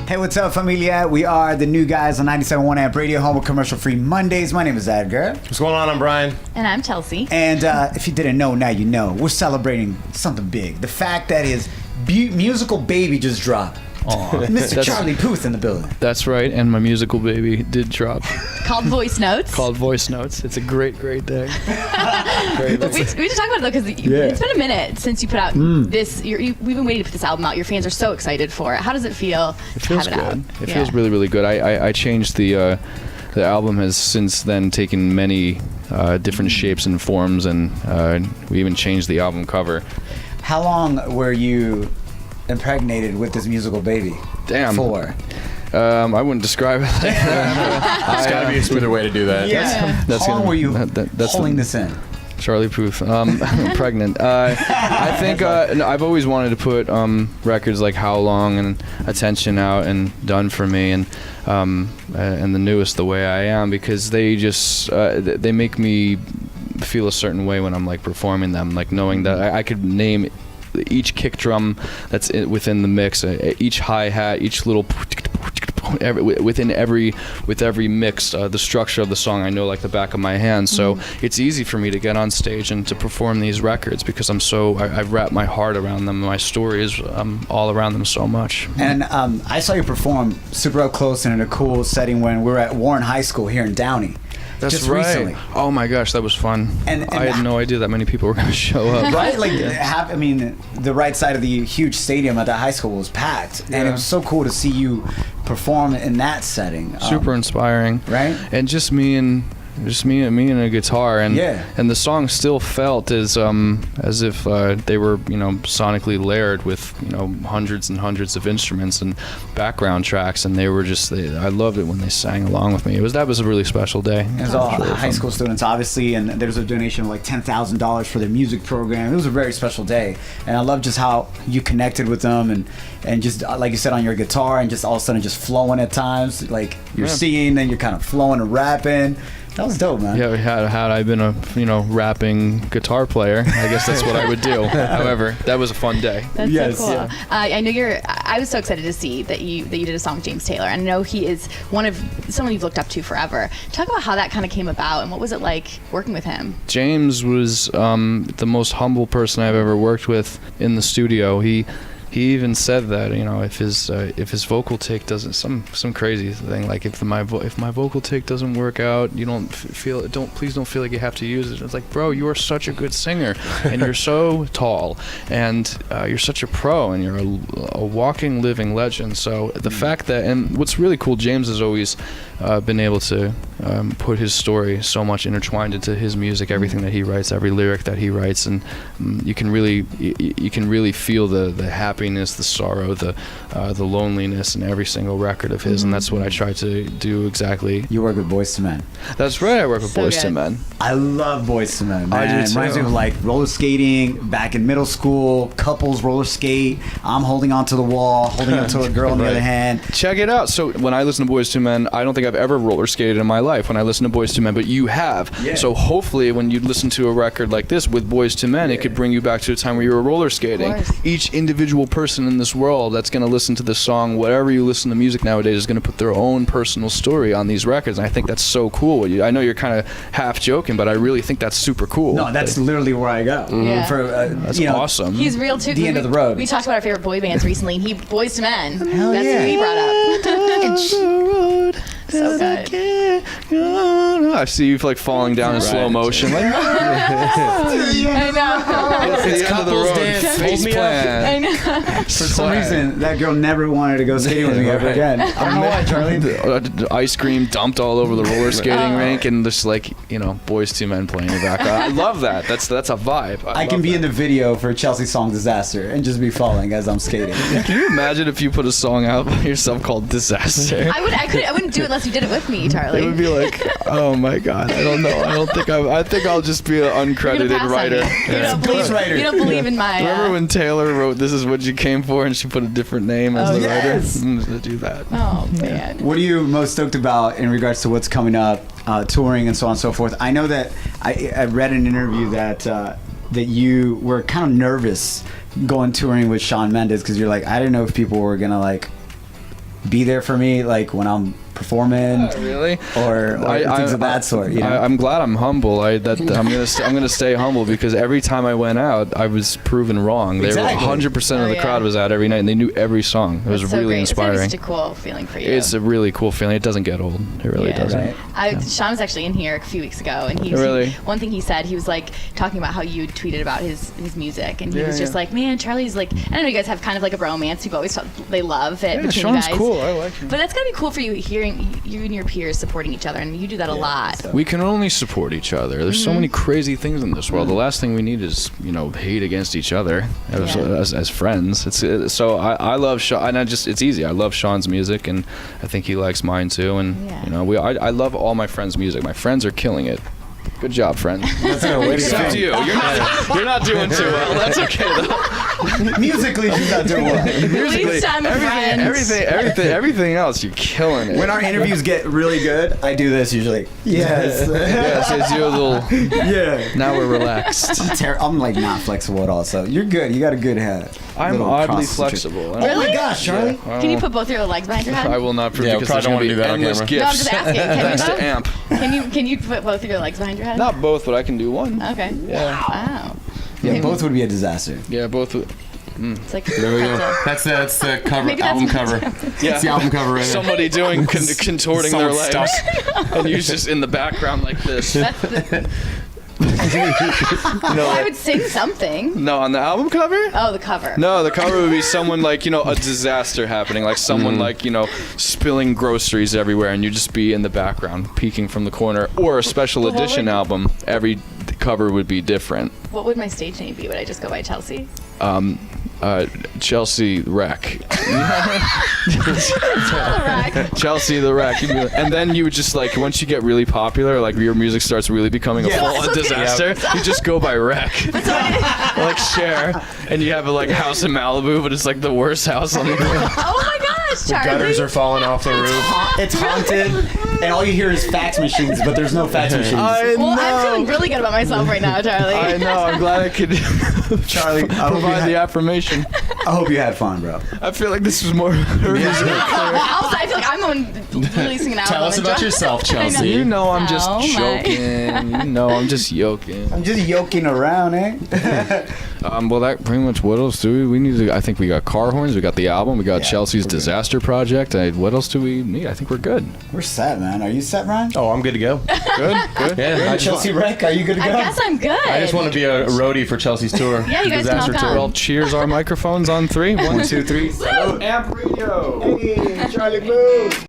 Hey, what's up, familia? We are the new guys on 97.1 Amp Radio, home of commercial-free Mondays. My name is Edgar. What's going on? I'm Brian. And I'm Chelsea. And if you didn't know, now you know. We're celebrating something big. The fact that his musical baby just dropped. Mr. Charlie Puth in the building. That's right, and my musical baby did drop. Called Voicenotes. Called Voicenotes. It's a great, great day. Great. We should talk about it, though, because it's been a minute since you put out this. We've been waiting to put this album out. Your fans are so excited for it. How does it feel to have it out? It feels really, really good. I changed the album has since then taken many different shapes and forms, and we even changed the album cover. How long were you impregnated with this musical baby? Damn. For? I wouldn't describe it like that. There's got to be a smoother way to do that. Yeah. How long were you holding this in? Charlie Puth. I'm pregnant. I think I've always wanted to put records like How Long and Attention out and Done For Me and the newest The Way I Am, because they just they make me feel a certain way when I'm like performing them, like knowing that I could name each kick drum that's within the mix, each hi-hat, each little with every mix, the structure of the song I know like the back of my hand. So it's easy for me to get on stage and to perform these records because I've wrapped my heart around them. My story is all around them so much. And I saw you perform super up close and in a cool setting when we were at Warren High School here in Downey. That's just right. Recently. Oh my gosh, that was fun. And I had no idea that many people were going to show up. Right? Like, the right side of the huge stadium at that high school was packed, and it was so cool to see you perform in that setting. Super inspiring. Right? And just me and a guitar, and the song still felt as if they were sonically layered with hundreds and hundreds of instruments and background tracks, and they were just I loved it when they sang along with me. That was a really special day. It was all really high school students, obviously, and there was a donation of like $10,000 for their music program. It was a very special day, and I love just how you connected with them and just like you said on your guitar, and just all of a sudden just flowing at times, like you're singing, then you're kind of flowing and rapping. That was dope, man. Yeah, had I been a rapping guitar player, I guess that's what I would do. However, that was a fun day. That's so cool. Yeah. I know I was so excited to see that you did a song with James Taylor. And I know he is someone you've looked up to forever. Talk about how that kind of came about and what was it like working with him? James was the most humble person I've ever worked with in the studio. He even said that if his vocal take doesn't some crazy thing, like if my vocal take doesn't work out, please don't feel like you have to use it. It's like, bro, you are such a good singer and you're so tall and you're such a pro and you're a walking living legend. So the fact that, and what's really cool, James has always been able to put his story so much intertwined into his music, everything that he writes, every lyric that he writes, and you can really feel the happiness, the sorrow, the loneliness in every single record of his, and that's what I try to do exactly. You work with Boyz II Men. That's right, I work with Boyz II Men. I love Boyz II Men, man. I do too. It reminds me of like roller skating back in middle school, couples roller skate, I'm holding onto the wall, holding onto a girl on the other hand. Check it out. So when I listen to Boyz II Men, I don't think I've ever roller skated in my life when I listen to Boyz II Men, but you have. Yeah. So hopefully when you listen to a record like this with Boyz II Men, it could bring you back to a time where you were roller skating. Each individual person in this world that's going to listen to this song, whatever you listen to music nowadays, is going to put their own personal story on these records, and I think that's so cool. I know you're kind of half joking, but I really think that's super cool. No, that's literally where I go. That's awesome. He's real too. The end of the road. We talked about our favorite boy bands recently, and Boyz II Men. Hell that's who he brought up. So good. I see you like falling down in slow motion. Like, I know. It's couples dance. Face plant. I know. For some reason, that girl never wanted to go skating with me ever again. I don't know why, Charlie. Ice cream dumped all over the roller skating rink, and just like Boyz II Men playing in the background. I love that. That's a vibe. I can be in the video for Chelsea's song "Disaster" and just be falling as I'm skating. Can you imagine if you put a song out by yourself called "Disaster"? I wouldn't do it unless you did it with me, Charlie. It would be like, oh my god, I don't know. I think I'll just be an uncredited writer. You don't believe in my. Remember when Taylor wrote "This Is What You Came For" and she put a different name as the writer? I'm gonna do that. Oh man. What are you most stoked about in regards to what's coming up, touring and so on and so forth? I know that I read in an interview that you were kind of nervous going touring with Shawn Mendes because you're like, I didn't know if people were gonna like be there for me, like when I'm performing, Really? or things of that sort. You know? I'm glad I'm humble. I'm gonna stay humble because every time I went out, I was proven wrong. Exactly. 100% of the yeah. crowd was out every night, and they knew every song. It was That's so really great. inspiring. It's such a cool feeling for you. It's a really cool feeling. It doesn't get old. It really Yeah. doesn't. Right? Sean was actually in here a few weeks ago, and Really? one thing he said, he was like talking about how you tweeted about his music, and he Yeah, was just yeah. like, man, Charlie's like, I don't know, you guys have kind of like a bromance. You've always felt they love it Yeah, between Sean's you guys. cool. I like him. But that's gotta be cool for you hearing you and your peers supporting each other, and you do that a lot. We can only support each other. There's so many crazy things in this world. The last thing we need is, hate against each other as friends. So I love Sean, and it's easy. I love Sean's music, and I think he likes mine too. And Yeah. I love all my friends' music. My friends are killing it. Good job, friend. That's a way to Except go. you. You're not doing too well. That's okay though. Musically, she's not doing well. At least I'm a friend. Everything else, you're killing it. When our interviews get really good, I do this usually. Yes. Yes, it's you a little. Yeah. Now we're relaxed. I'm like not flexible at all, so you're good. You got a good head. I'm Little oddly cross-stitch. flexible. Oh my gosh, Charlie. Can you put both your legs behind your head? I will not prove Yeah, we because probably there's don't going wanna to do be that on endless camera. gifts. No, I'm just asking. Can you Thanks to both? Amp. Can you put both of your legs behind your head? Not both, but I can do one. Okay. Yeah. Wow. Yeah, both would be a disaster. Yeah, both. It's like There we go. that's That's the cover, Maybe that's album what- cover. Yeah. That's the album cover right there. Somebody doing contorting their Someone's legs, stuck. and you just in the background like this. that's the, I would sing something. No, on the album cover. Oh, the cover. No, the cover would be someone like, a disaster happening, like someone like, spilling groceries everywhere, and you just be in the background, peeking from the corner, or a special But what edition would- album. Every cover would be different. What would my stage name be? Would I just go by Chelsea? Chelsea Wreck. Right. Chelsea the Wreck. And then you would just once you get really popular, like your music starts really becoming a full-on disaster, you just go by Wreck. Like Cher, and you have a house in Malibu, but it's like the worst house on the earth. Oh my gosh, Charlie. Gutters are falling off the roof. It's haunted, and all you hear is fax machines, but there's no fax machines. Well, I'm feeling really good about myself right now, Charlie. I know. I'm glad I could Charlie, I hope, you provide the had, affirmation. I hope you had fun, bro. I feel like this was more. Also, I feel like I'm the one releasing an album. Tell us and about dro- yourself, I know. Chelsea. You know I'm just Oh, my. joking. You know I'm just yoking. I'm just yoking around, eh? Well, that pretty much. What else do we need to? I think we got car horns. We got the album. We got Yeah, Chelsea's we're good. Disaster Project. What else do we need? I think we're good. We're set, man. Are you set, Ryan? Oh, I'm good to go. Good. Good. Yeah, I Chelsea Wreck, are you good to go? I guess I'm good. I just want to be a roadie for Chelsea's tour. Yeah, you guys can all Disaster come. tour. Well, cheers our microphones on 3. 1, 2, 3. Woo! Amp Radio. Hey, Charlie Blue.